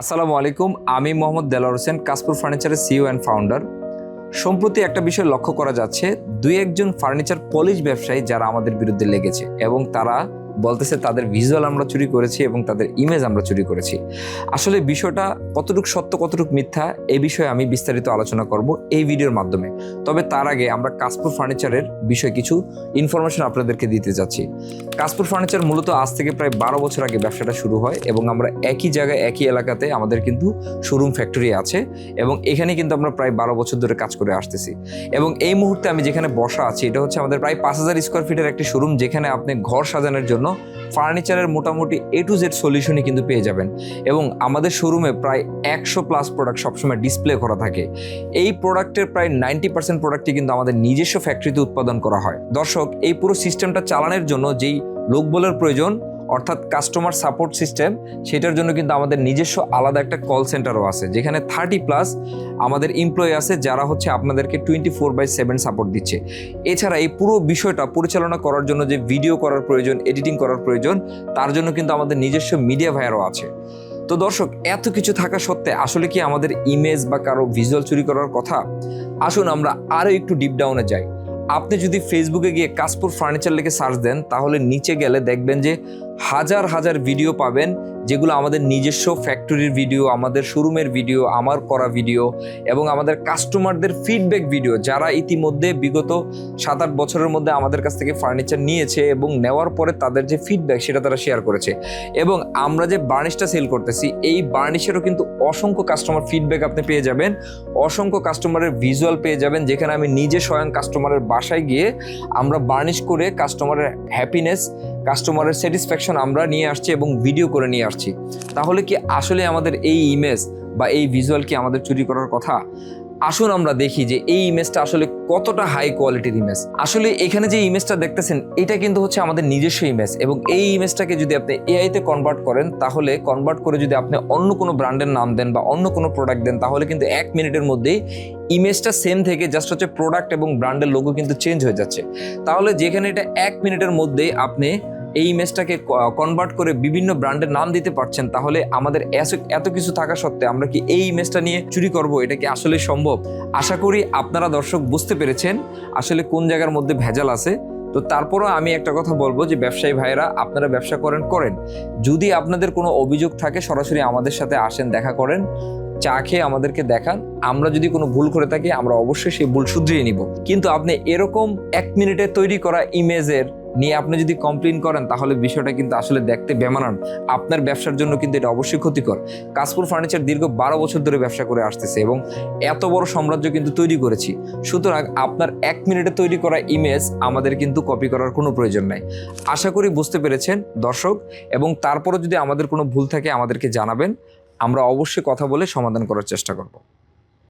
আসসালামু আলাইকুম, আমি মোহাম্মদ দেলোয়ার হোসেন, কাশপুর ফার্নিচারের সিইও অ্যান্ড ফাউন্ডার। সম্প্রতি একটা বিষয় লক্ষ্য করা যাচ্ছে, দুই একজন ফার্নিচার পলিশ ব্যবসায়ী যারা আমাদের বিরুদ্ধে লেগেছে এবং তারা বলতেছে তাদের ভিজুয়াল আমরা চুরি করেছি এবং তাদের ইমেজ আমরা চুরি করেছি। আসলে বিষয়টা কতটুকু সত্য কতটুকু মিথ্যা এই বিষয়ে আমি বিস্তারিত আলোচনা করব এই ভিডিওর মাধ্যমে। তবে তার আগে আমরা কাশপুর ফার্নিচারের বিষয়ে কিছু ইনফরমেশন আপনাদেরকে দিতে যাচ্ছি। কাশপুর ফার্নিচার মূলত আজ থেকে প্রায় 12 বছর আগে ব্যবসাটা শুরু হয় এবং আমরা একই জায়গায় একই এলাকাতে আমাদের কিন্তু শোরুম ফ্যাক্টরি আছে এবং এখানে কিন্তু আমরা প্রায় 12 বছর ধরে কাজ করে আসতেছি। এবং এই মুহূর্তে আমি যেখানে বসা আছি এটা হচ্ছে আমাদের প্রায় 5000 স্কোয়ার ফিটের একটি শোরুম, যেখানে আপনি ঘর সাজানোর জন্য ফার্নিচারের মোটামুটি A to Z সলিউশনই কিন্তু পেয়ে যাবেন। এবং আমাদের শোরুমে প্রায় 100+ প্রোডাক্ট সবসময় ডিসপ্লে করা থাকে। এই প্রোডাক্টের প্রায় 90% প্রোডাক্টই কিন্তু আমাদের নিজস্ব ফ্যাক্টরিতে উৎপাদন করা হয়। দর্শক, এই পুরো সিস্টেমটা চালানোর জন্য যেই লোকবলের প্রয়োজন, অর্থাৎ কাস্টমার সাপোর্ট সিস্টেম, সেটার জন্য কিন্তু আমাদের নিজস্ব আলাদা একটা কল সেন্টারও আছে, যেখানে 30+ আমাদের এমপ্লয়ি আছে যারা হচ্ছে আপনাদেরকে 24/7 সাপোর্ট দিচ্ছে। এছাড়া এই পুরো বিষয়টা পরিচালনা করার জন্য যে ভিডিও করার প্রয়োজন, এডিটিং করার প্রয়োজন, তার জন্য কিন্তু আমাদের নিজস্ব মিডিয়া ভাইয়ারও আছে। তো দর্শক, এত কিছু থাকা সত্ত্বে আসলে কি আমাদের ইমেজ বা কারো ভিজুয়াল চুরি করার কথা? আসুন আমরা আরও একটু ডিপ ডাউনে যাই। আপনি যদি ফেসবুকে গিয়ে কাশপুর ফার্নিচার লিখে সার্চ দেন, তাহলে নিচে গেলে দেখবেন যে হাজার হাজার ভিডিও পাবেন, যেগুলো আমাদের নিজস্ব ফ্যাক্টরির ভিডিও, আমাদের শোরুমের ভিডিও, আমার করা ভিডিও এবং আমাদের কাস্টমারদের ফিডব্যাক ভিডিও, যারা ইতিমধ্যে বিগত 7-8 বছরের মধ্যে আমাদের কাছ থেকে ফার্নিচার নিয়েছে এবং নেওয়ার পরে তাদের যে ফিডব্যাক সেটা তারা শেয়ার করেছে। এবং আমরা যে বার্নিশটা সেল করতেছি, এই বার্নিশেরও কিন্তু অসংখ্য কাস্টমার ফিডব্যাক আপনি পেয়ে যাবেন, অসংখ্য কাস্টমারের ভিজুয়াল পেয়ে যাবেন, যেখানে আমি নিজে স্বয়ং কাস্টমারের বাসায় গিয়ে আমরা বার্নিশ করে কাস্টমারের হ্যাপিনেস, কাস্টমারের স্যাটিসফ্যাকশন আমরা নিয়ে আসছি এবং ভিডিও করে নিয়ে আসছি। তাহলে কি আসলে আমাদের এই ইমেজ বা এই ভিজুয়াল কি আমাদের চুরি করার কথা? আসুন আমরা দেখি যে এই ইমেজটা আসলে কতটা হাই কোয়ালিটির ইমেজ। আসলে এখানে যে ইমেজটা দেখতেছেন, এটা কিন্তু হচ্ছে আমাদের নিজস্ব ইমেজ এবং এই ইমেজটাকে যদি আপনি এআইতে কনভার্ট করেন, তাহলে কনভার্ট করে যদি আপনি অন্য কোনো ব্র্যান্ডের নাম দেন বা অন্য কোনো প্রোডাক্ট দেন, তাহলে কিন্তু 1 মিনিটের মধ্যেই ইমেজটা সেম থেকে জাস্ট হচ্ছে প্রোডাক্ট এবং ব্র্যান্ডের লোগো কিন্তু চেঞ্জ হয়ে যাচ্ছে। তাহলে যেখানে এটা 1 মিনিটের মধ্যেই আপনি এই ইমেজটাকে কনভার্ট করে বিভিন্ন ব্র্যান্ডের নাম দিতে পারছেন, তাহলে আমাদের এত কিছু থাকা সত্ত্বে আমরা কি এই ইমেজটা নিয়ে চুরি করব? এটা কি আসলে সম্ভব? আশা করি আপনারা দর্শক বুঝতে পেরেছেন আসলে কোন জায়গার মধ্যে ভেজাল আছে। তো তারপরও আমি একটা কথা বলবো যে ব্যবসায়ী ভাইয়েরা, আপনারা ব্যবসা করেন, যদি আপনাদের কোনো অভিযোগ থাকে সরাসরি আমাদের সাথে আসেন, দেখা করেন, চা খেয়ে আমাদেরকে দেখান। আমরা যদি কোনো ভুল করে থাকি আমরা অবশ্যই সেই ভুল শুধরিয়ে নিব। কিন্তু আপনি এরকম 1 মিনিটে তৈরি করা ইমেজের নিয়ে আপনি যদি কমপ্লেন করেন, তাহলে বিষয়টা কিন্তু আসলে দেখতে বেমানান, আপনার ব্যবসার জন্য কিন্তু এটা অবশ্যই ক্ষতিকর। কাশপুর ফার্নিচার দীর্ঘ 12 বছর ধরে ব্যবসা করে আসতেছে এবং এত বড় সাম্রাজ্য কিন্তু তৈরি করেছি। সুতরাং আপনার 1 মিনিটে তৈরি করা ইমেজ আমাদের কিন্তু কপি করার কোনো প্রয়োজন নাই। আশা করি বুঝতে পেরেছেন দর্শক, এবং তারপরও যদি আমাদের কোনো ভুল থাকে আমাদেরকে জানাবেন, আমরা অবশ্যই কথা বলে সমাধান করার চেষ্টা করব।